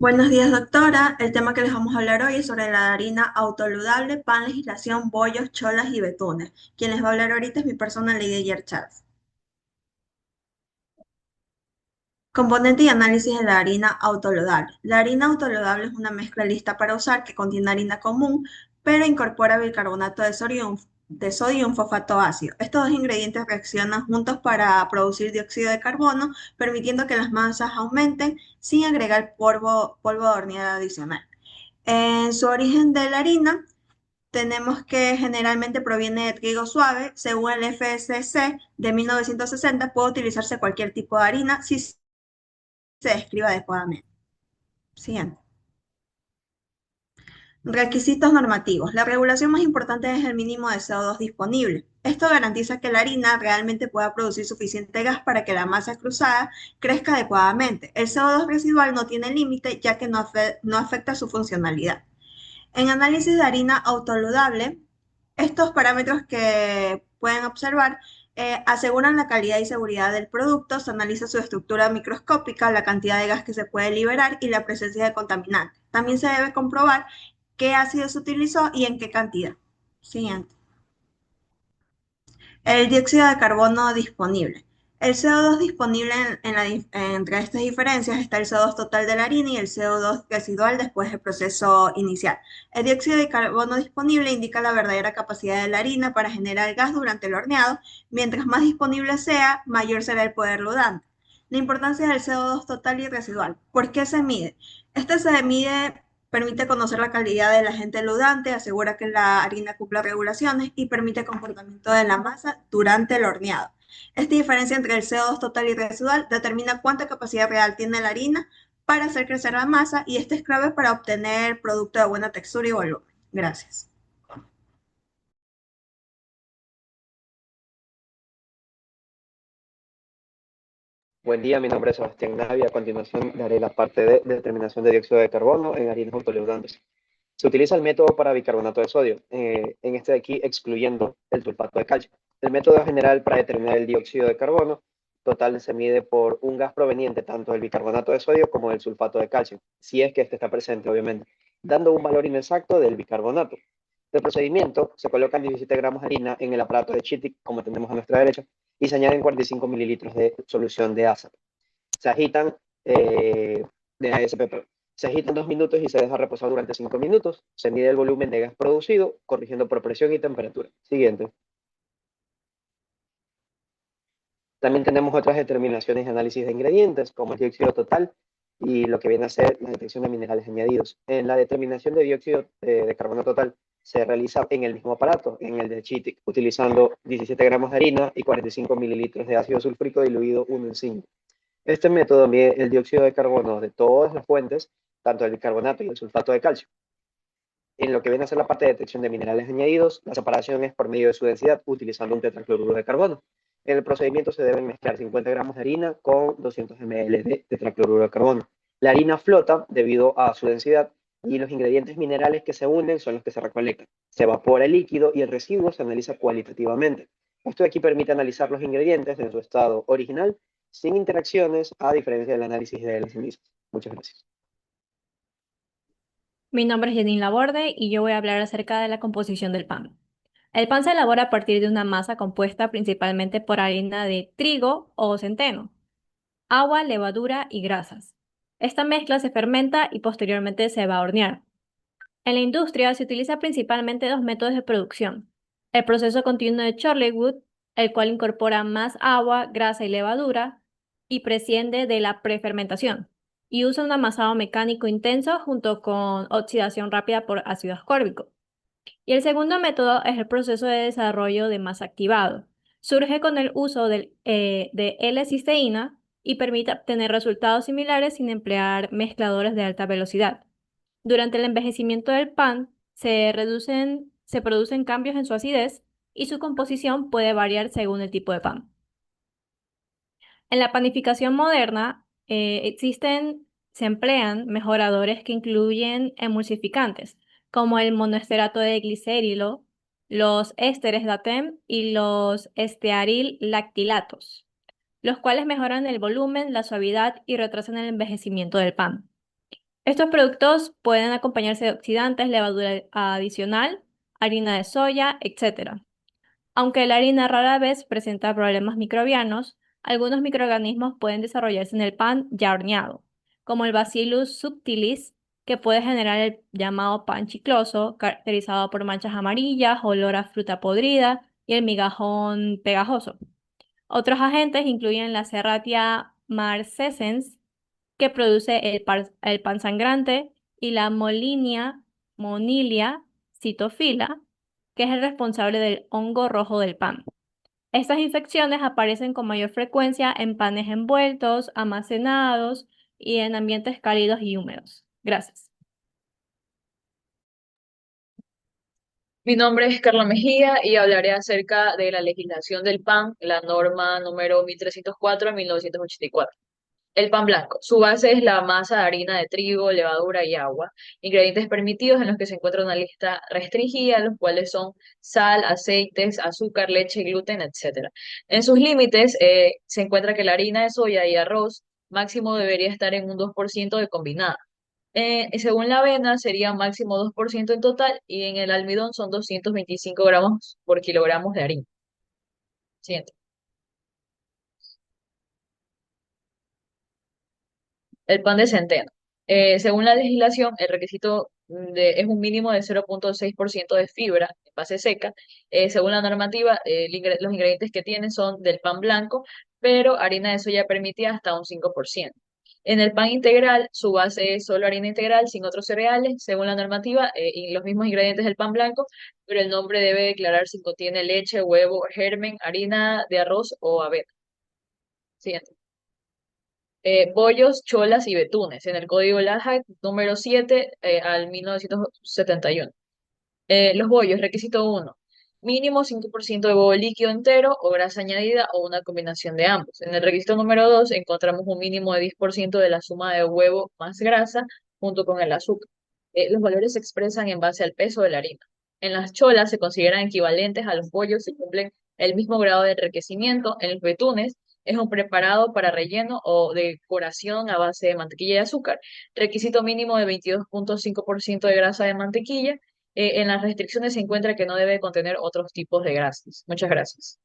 Buenos días, doctora. El tema que les vamos a hablar hoy es sobre la harina autoludable, pan, legislación, bollos, cholas y betunes. Quien les va a hablar ahorita es mi persona, Lady Yerchats. Componente y análisis de la harina autolodable. La harina autolodable es una mezcla lista para usar que contiene harina común, pero incorpora bicarbonato de sodio y un fosfato ácido. Estos dos ingredientes reaccionan juntos para producir dióxido de carbono, permitiendo que las masas aumenten sin agregar polvo de hornear adicional. En su origen de la harina, tenemos que generalmente proviene de trigo suave. Según el FSC de 1960, puede utilizarse cualquier tipo de harina si se describe adecuadamente. Siguiente. Requisitos normativos. La regulación más importante es el mínimo de CO2 disponible. Esto garantiza que la harina realmente pueda producir suficiente gas para que la masa cruzada crezca adecuadamente. El CO2 residual no tiene límite ya que no afecta su funcionalidad. En análisis de harina autoludable, estos parámetros que pueden observar aseguran la calidad y seguridad del producto, se analiza su estructura microscópica, la cantidad de gas que se puede liberar y la presencia de contaminantes. También se debe comprobar qué ácido se utilizó y en qué cantidad. Siguiente. El dióxido de carbono disponible. El CO2 disponible entre estas diferencias está el CO2 total de la harina y el CO2 residual después del proceso inicial. El dióxido de carbono disponible indica la verdadera capacidad de la harina para generar gas durante el horneado. Mientras más disponible sea, mayor será el poder ludante. La importancia del CO2 total y residual. ¿Por qué se mide? Este se mide permite conocer la calidad del agente eludante, asegura que la harina cumpla regulaciones y permite el comportamiento de la masa durante el horneado. Esta diferencia entre el CO2 total y residual determina cuánta capacidad real tiene la harina para hacer crecer la masa y esto es clave para obtener producto de buena textura y volumen. Gracias. Buen día, mi nombre es Sebastián Navia. A continuación daré la parte de determinación de dióxido de carbono en harinas autoleudantes. Se utiliza el método para bicarbonato de sodio, en este de aquí excluyendo el sulfato de calcio. El método general para determinar el dióxido de carbono total se mide por un gas proveniente tanto del bicarbonato de sodio como del sulfato de calcio, si es que este está presente, obviamente, dando un valor inexacto del bicarbonato. El procedimiento: se colocan 17 gramos de harina en el aparato de Chittick, como tenemos a nuestra derecha, y se añaden 45 mililitros de solución de ASAP. Se agitan, de ASP, perdón. Se agitan 2 minutos y se deja reposar durante 5 minutos. Se mide el volumen de gas producido, corrigiendo por presión y temperatura. Siguiente. También tenemos otras determinaciones y análisis de ingredientes, como el dióxido total y lo que viene a ser la detección de minerales añadidos. En la determinación de dióxido de carbono total se realiza en el mismo aparato, en el de Chittick, utilizando 17 gramos de harina y 45 mililitros de ácido sulfúrico diluido 1 en 5. Este método mide el dióxido de carbono de todas las fuentes, tanto el bicarbonato y el sulfato de calcio. En lo que viene a ser la parte de detección de minerales añadidos, la separación es por medio de su densidad, utilizando un tetracloruro de carbono. En el procedimiento se deben mezclar 50 gramos de harina con 200 ml de tetracloruro de carbono. La harina flota debido a su densidad y los ingredientes minerales que se unen son los que se recolectan. Se evapora el líquido y el residuo se analiza cualitativamente. Esto de aquí permite analizar los ingredientes en su estado original sin interacciones, a diferencia del análisis de las cenizas. Muchas gracias. Mi nombre es Janine Laborde y yo voy a hablar acerca de la composición del pan. El pan se elabora a partir de una masa compuesta principalmente por harina de trigo o centeno, agua, levadura y grasas. Esta mezcla se fermenta y posteriormente se va a hornear. En la industria se utiliza principalmente dos métodos de producción: el proceso continuo de Chorleywood, el cual incorpora más agua, grasa y levadura, y presciende de la prefermentación, y usa un amasado mecánico intenso junto con oxidación rápida por ácido ascórbico. Y el segundo método es el proceso de desarrollo de masa activado. Surge con el uso de L-cisteína y permite obtener resultados similares sin emplear mezcladores de alta velocidad. Durante el envejecimiento del pan se producen cambios en su acidez y su composición puede variar según el tipo de pan. En la panificación moderna se emplean mejoradores que incluyen emulsificantes, como el monoesterato de glicerilo, los ésteres DATEM y los estearil lactilatos, los cuales mejoran el volumen, la suavidad y retrasan el envejecimiento del pan. Estos productos pueden acompañarse de oxidantes, levadura adicional, harina de soya, etc. Aunque la harina rara vez presenta problemas microbianos, algunos microorganismos pueden desarrollarse en el pan ya horneado, como el Bacillus subtilis, que puede generar el llamado pan chicloso, caracterizado por manchas amarillas, olor a fruta podrida y el migajón pegajoso. Otros agentes incluyen la Serratia marcescens, que produce el pan sangrante, y la Monilia cytophila, que es el responsable del hongo rojo del pan. Estas infecciones aparecen con mayor frecuencia en panes envueltos, almacenados y en ambientes cálidos y húmedos. Gracias. Mi nombre es Carla Mejía y hablaré acerca de la legislación del pan, la norma número 1304 de 1984. El pan blanco. Su base es la masa de harina de trigo, levadura y agua. Ingredientes permitidos en los que se encuentra una lista restringida, los cuales son sal, aceites, azúcar, leche, gluten, etc. En sus límites se encuentra que la harina de soya y arroz máximo debería estar en un 2% de combinada. Según la avena sería máximo 2% en total y en el almidón son 225 gramos por kilogramos de harina. Siguiente. El pan de centeno. Según la legislación, el requisito es un mínimo de 0,6% de fibra en base seca. Según la normativa, los ingredientes que tiene son del pan blanco, pero harina de soya permitida hasta un 5%. En el pan integral, su base es solo harina integral sin otros cereales, según la normativa, y los mismos ingredientes del pan blanco, pero el nombre debe declarar si contiene leche, huevo, germen, harina de arroz o avena. Siguiente. Bollos, cholas y betunes, en el código LAJAC número 7 al 1971. Los bollos, requisito uno, mínimo 5% de huevo líquido entero o grasa añadida o una combinación de ambos. En el requisito número 2 encontramos un mínimo de 10% de la suma de huevo más grasa junto con el azúcar. Los valores se expresan en base al peso de la harina. En las cholas se consideran equivalentes a los bollos y cumplen el mismo grado de enriquecimiento. En los betunes es un preparado para relleno o decoración a base de mantequilla y azúcar. Requisito mínimo de 22,5% de grasa de mantequilla. En las restricciones se encuentra que no debe contener otros tipos de grasas. Muchas gracias.